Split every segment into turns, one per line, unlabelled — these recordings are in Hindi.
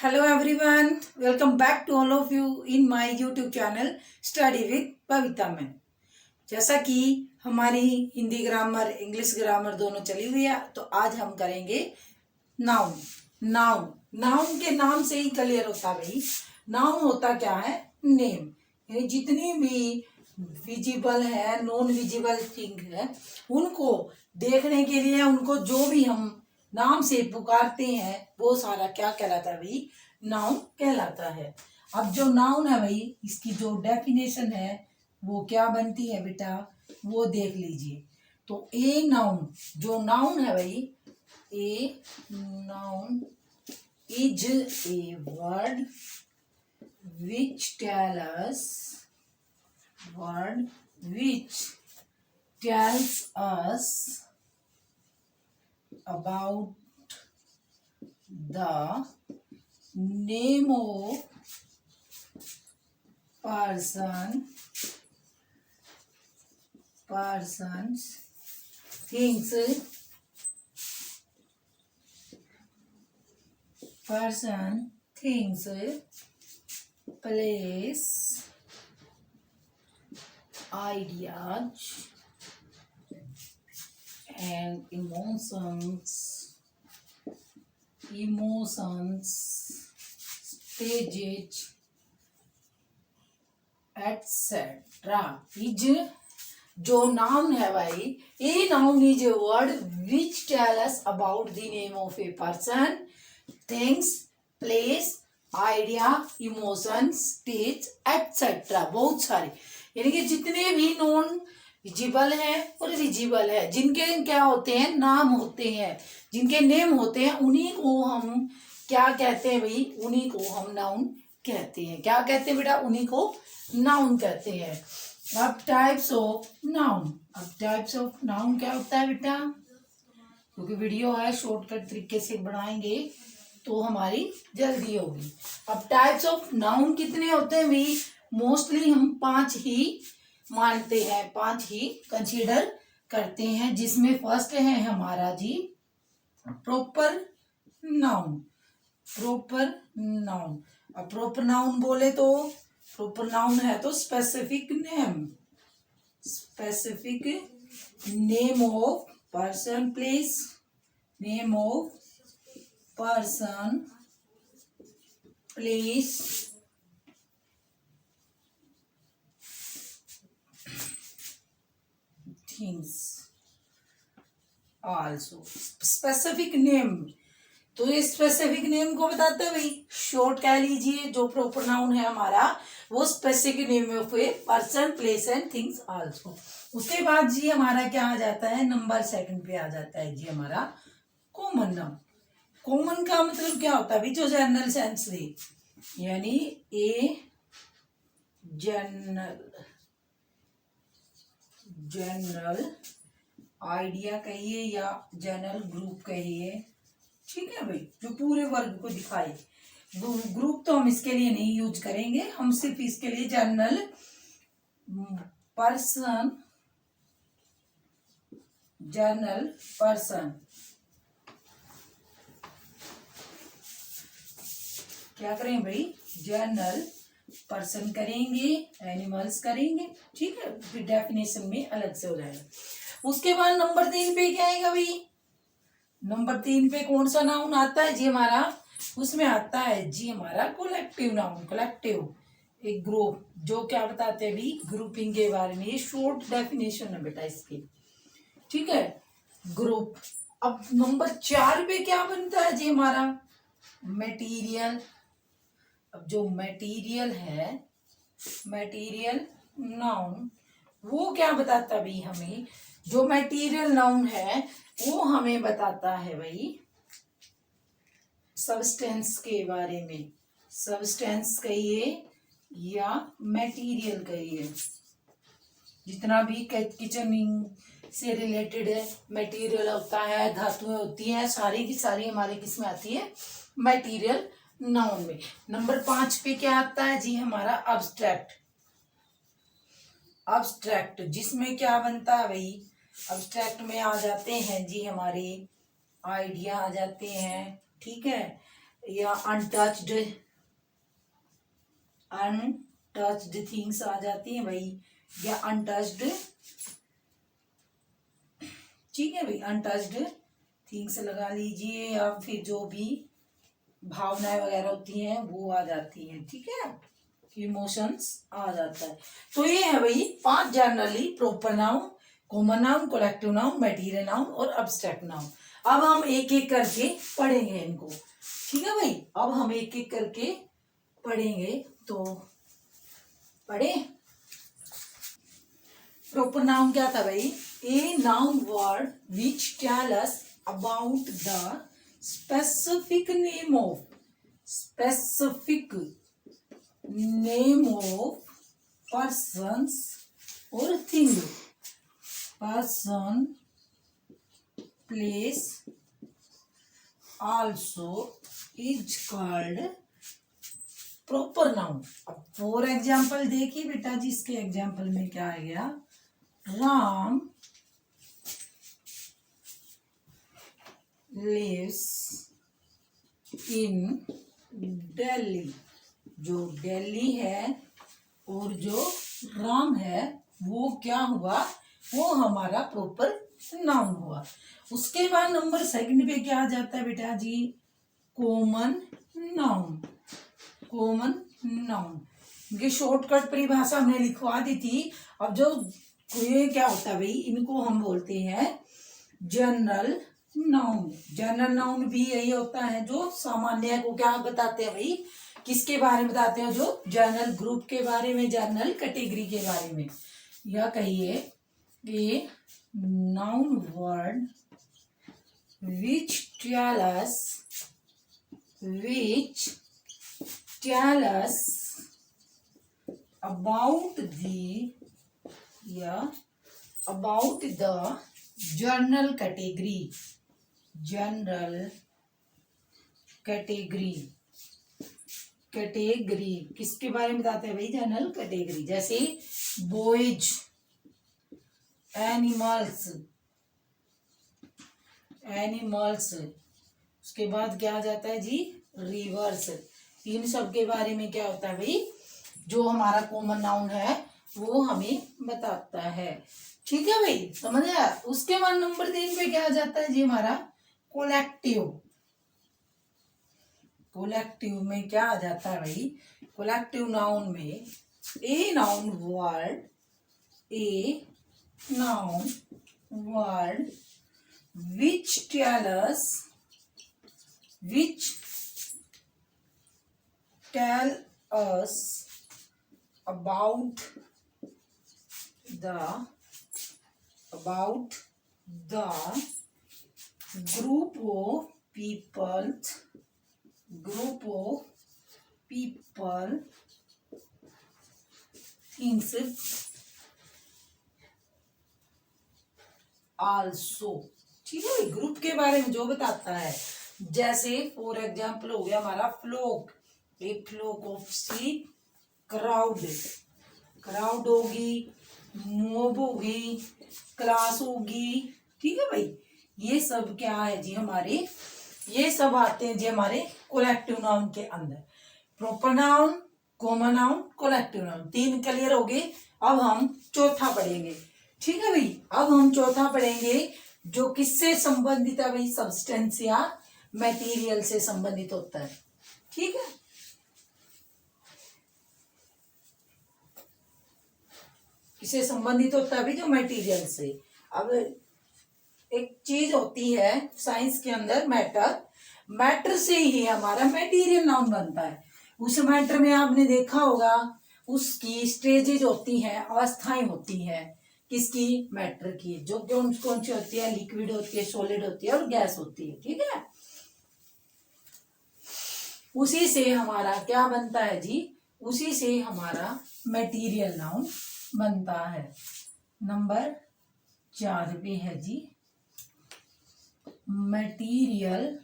Hello everyone, welcome back to all of you in my YouTube channel Study with Pavita ma'am. जैसा कि हमारी हिंदी ग्रामर इंग्लिश ग्रामर दोनों चली हुई है, तो आज हम करेंगे नाउन। नाउन के नाम से ही क्लियर होता भाई। नाउन होता क्या है? नेम। यानी जितनी भी विजिबल है, नॉन विजिबल थिंग है, उनको देखने के लिए उनको जो भी हम नाम से पुकारते हैं वो सारा क्या कहलाता है भाई? नाउन कहलाता है। अब जो नाउन है भाई, इसकी जो डेफिनेशन है वो क्या बनती है बेटा, वो देख लीजिए। तो ए नाउन, जो नाउन है भाई, a noun is a word which tells us about the name of persons, things, place, ideas and emotions, stages, etc. Is जो नाउन है भाई, a noun is a word which tell us about the name of a person, things, place, idea, emotion, stage, etcetera. बहुत सारे, यानी कि जितने भी नॉन विजिबल है और विजिबल है, जिनके क्या होते हैं, नाम होते हैं, जिनके नेम होते हैं, उन्हीं को हम क्या कहते हैं भाई? उन्हीं को हम नाउन कहते हैं। क्या कहते हैं बेटा? उन्हीं को नाउन कहते हैं। अब टाइप्स ऑफ नाउन, क्या होता है बेटा? क्योंकि वीडियो है, शॉर्टकट तरीके से बनाएंगे तो हमारी जल्दी होगी। अब टाइप्स ऑफ नाउन कितने होते हैं भाई? मोस्टली हम 5 ही मानते हैं, 5 ही कंसीडर करते हैं, जिसमें फर्स्ट है हमारा जी प्रॉपर नाउन। अब प्रॉपर नाउन बोले तो प्रॉपर नाउन है तो specific name of person, place, name of person, place, things also. Specific name, तो ये स्पेसिफिक नेम को बताते हैं भाई, शॉर्ट कह लीजिए। जो प्रॉपर नाउन है हमारा वो specific name of a person, place and things also. उसके बाद जी हमारा क्या आ जाता है? नंबर सेकंड पे आ जाता है जी हमारा कॉमन नाउन। कॉमन का मतलब क्या होता है भाई? जो जनरल सेंस दे, यानी ए जनरल आइडिया कहिए या जनरल ग्रुप कहिए, ठीक है भाई, जो पूरे वर्ग को दिखाए। ग्रुप तो हम इसके लिए नहीं यूज करेंगे, हम सिर्फ इसके लिए जनरल पर्सन क्या करें भाई? जनरल पर्सन करेंगे, एनिमल्स करेंगे, ठीक है। फिर डेफिनेशन में अलग से हो जाएगा। उसके बाद नंबर 3 पे क्या आएगा भाई? नंबर 3 पे कौन सा नाउन आता है जी हमारा? उसमें आता है जी हमारा कलेक्टिव नाउन। कलेक्टिव एक ग्रुप, जो क्या बताते हैं भाई? ग्रुपिंग के बारे में। ये शॉर्ट डेफिनेशन है बेटा इसकी, ठीक है, ग्रुप। अब नंबर 4 पे क्या बनता है जी हमारा? मटेरियल। अब जो मटेरियल है, मटेरियल नाउन, वो क्या बताता भाई हमें? जो मटेरियल नाउन है वो हमें बताता है भाई सब्सटेंस के बारे में। सब्सटेंस कहिए या मटेरियल कहिए, जितना भी किचनिंग से रिलेटेड मटेरियल होता है, धातुएं होती हैं, सारी की सारी हमारे किस में आती है? मटेरियल नाउन में। नंबर 5 पे क्या आता है जी हमारा? अब्स्ट्रैक्ट, जिसमें क्या बनता है भाई? अब्स्ट्रैक्ट में आ जाते हैं जी हमारे आइडिया आ जाते हैं, ठीक है, या अनटच्ड थिंग्स आ जाती हैं भाई, या अनटच्ड, ठीक है भाई, अनटच्ड थिंग्स लगा लीजिए, या फिर जो भी भावनाएं वगैरह होती हैं वो आ जाती हैं, ठीक है, इमोशंस आ जाता है। तो ये है भाई 5 generally proper noun, common noun, collective noun, material noun और अब्स्ट्रैक्ट नाउन। अब हम एक एक करके पढ़ेंगे इनको, ठीक है भाई। अब हम एक एक करके पढ़ेंगे, तो पढ़े। प्रॉपर नाउन क्या था भाई? A noun word which tell us about the specific name of, specific name of persons or thing, person, place also is called proper noun. अब फॉर एग्जाम्पल देखिए बेटा जी, इसके एग्जाम्पल में क्या आ गया? राम lives in दिल्ली, जो दिल्ली है और जो राम है वो क्या हुआ? वो हमारा प्रॉपर नाउन हुआ। उसके बाद नंबर सेकंड पे क्या आ जाता है बेटा जी? Common noun, common noun. ये शॉर्टकट परिभाषा हमने लिखवा दी थी। अब जो ये क्या होता है भाई, इनको हम बोलते हैं जनरल नाउन। जनरल नाउन भी यही होता है जो सामान्य को क्या बताते हैं भाई, किसके बारे में बताते हैं? जो जनरल ग्रुप के बारे में, जनरल कैटेगरी के बारे में। या कहिए कि noun word which tell us about the general category, general category, category किसके बारे में बताते हैं भाई? General category. जैसे बॉयज, एनिमल्स, एनिमल्स, उसके बाद क्या आ जाता है जी? रिवर्स। इन सब के बारे में क्या होता है भाई? जो हमारा कॉमन नाउन है वो हमें बताता है, ठीक है भाई, समझ आया? उसके बाद नंबर 3 पे क्या आ जाता है जी? हमारा कोलेक्टिव। कोलेक्टिव में क्या आ जाता है भाई? कोलेक्टिव नाउन में a noun word, a noun word which tell us about the group of people, things also, ठीक है, ग्रुप के बारे में जो बताता है। जैसे फॉर एग्जाम्पल हो गया हमारा फ्लोक, एक fluke of sheep, crowd, crowd होगी, मोब होगी, क्लास होगी, ठीक है भाई। ये सब क्या है जी? हमारे ये सब आते हैं जी हमारे कोलेक्टिव नाउन के अंदर। Proper noun, common noun, collective noun, 3 clear हो गए। अब हम चौथा पढ़ेंगे, ठीक है भाई। अब हम चौथा पढ़ेंगे जो किससे संबंधित है भाई? सब्सटेंस या मटेरियल से संबंधित होता है, ठीक है। किससे संबंधित होता है भाई? जो मटेरियल से। अब एक चीज होती है साइंस के अंदर मैटर, मैटर से ही हमारा मटेरियल नाउन बनता है। उस मैटर में आपने देखा होगा उसकी स्टेजेज होती हैं, अवस्थाएं होती हैं। किसकी? मैटर की। जो कौन कौन सी होती है? लिक्विड होती है, सॉलिड होती है और गैस होती है, ठीक है। उसी से हमारा क्या बनता है जी? उसी से हमारा मटेरियल नाउन बनता है। नंबर 4 पे है जी मटेरियल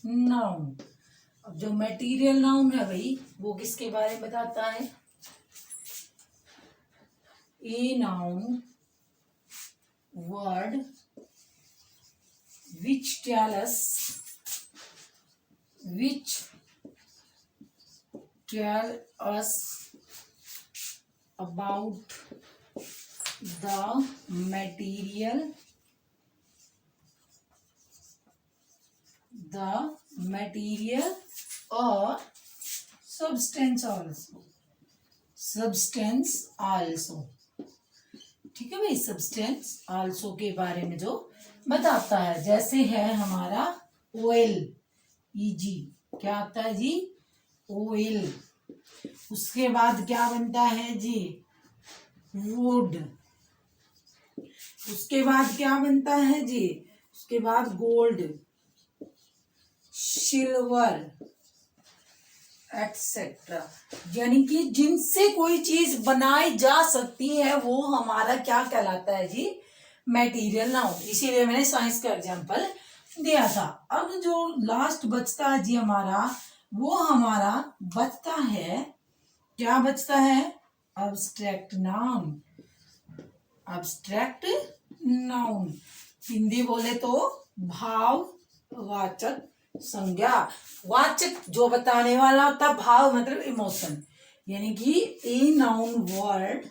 नाउन। अब जो मटेरियल नाउन है भाई वो किसके बारे में बताता है? ए noun word which tell us about the material or substance also। ठीक है भाई, सब्सटेंस आल्सो के बारे में जो बताता है, जैसे है हमारा ऑयल, ईजी क्या आता है जी, ऑयल। उसके बाद क्या बनता है जी, वुड। उसके बाद क्या बनता है जी, उसके बाद गोल्ड, सिल्वर एक्सेट्रा। यानी कि जिनसे कोई चीज बनाई जा सकती है वो हमारा क्या कहलाता है जी, मटेरियल नाउन। इसीलिए मैंने साइंस का एग्जांपल दिया था। अब जो लास्ट बचता है जी हमारा, वो हमारा बचता है, क्या बचता है, abstract noun. Abstract noun Hindi बोले तो भाववाचक संज्ञा। वाचक जो बताने वाला होता, भाव मतलब इमोशन। यानी कि a noun word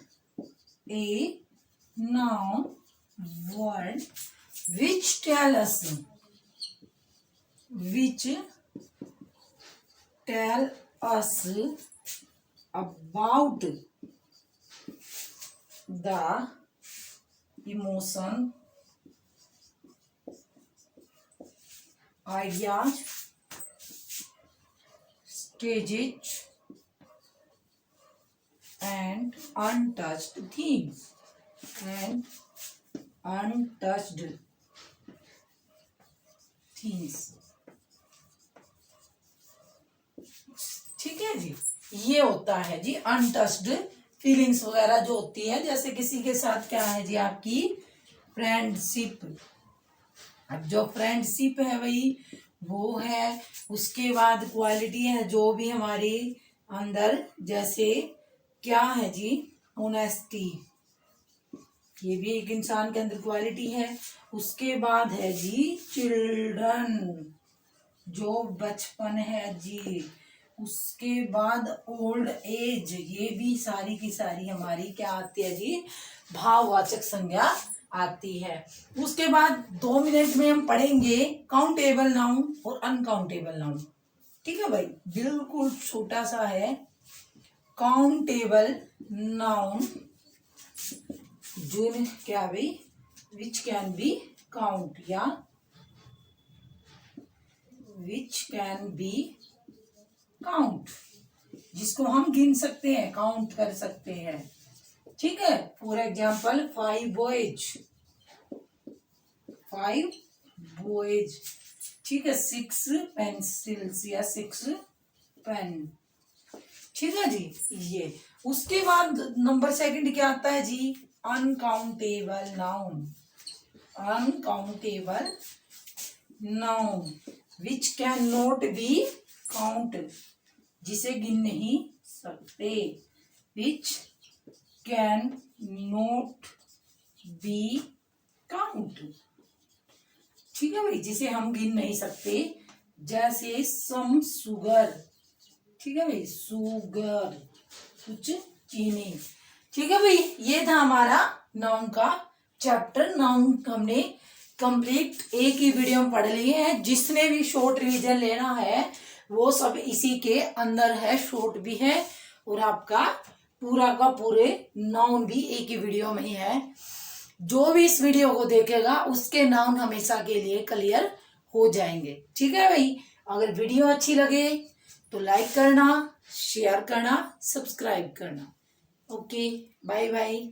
which tell us about the emotion, ideas, stages and untouched things ठीक है जी। ये होता है जी अनटच्ड फीलिंग्स वगैरह जो होती है, जैसे किसी के साथ क्या है जी, आपकी फ्रेंडशिप। अब जो फ्रेंडशिप है भाई वो है, उसके बाद क्वालिटी है जो भी हमारी अंदर, जैसे क्या है जी, ऑनेस्टी, ये भी एक इंसान के अंदर क्वालिटी है। उसके बाद है जी चिल्ड्रन, जो बचपन है जी। उसके बाद ओल्ड एज, ये भी सारी की सारी हमारी क्या आती है जी, भाववाचक संज्ञा आती है। उसके बाद 2 मिनट में हम पढ़ेंगे काउंटेबल नाउन और अनकाउंटेबल नाउन। ठीक है भाई, बिल्कुल छोटा सा है। काउंटेबल नाउन जो क्या भाई, विच कैन बी काउंट या विच कैन बी काउंट, जिसको हम गिन सकते हैं, काउंट कर सकते हैं। ठीक है, फॉर एग्जाम्पल 5 बॉयज, ठीक है, 6 पेंसिल्स या 6 पेन। ठीक है जी, ये। उसके बाद नंबर सेकंड क्या आता है जी, uncountable noun which can not be count, जिसे गिन नहीं सकते, which can not be count. ठीक है भाई, जिसे हम गिन नहीं सकते, जैसे सम सुगर। ठीक है भाई, सुगर कुछ चीनी। ठीक है भाई, ये था हमारा नाउन का चैप्टर। नाउन हमने कंप्लीट एक ही वीडियो में पढ़ लिए हैं। जिसने भी शॉर्ट रिवीजन लेना है वो सब इसी के अंदर है, शॉर्ट भी है और आपका पूरा का पूरे नाउन भी एक ही वीडियो में ही है। जो भी इस वीडियो को देखेगा उसके नाउन हमेशा के लिए क्लियर हो जाएंगे। ठीक है भाई, अगर वीडियो अच्छी लगे तो लाइक करना, शेयर करना, सब्सक्राइब करना। Okay, bye bye.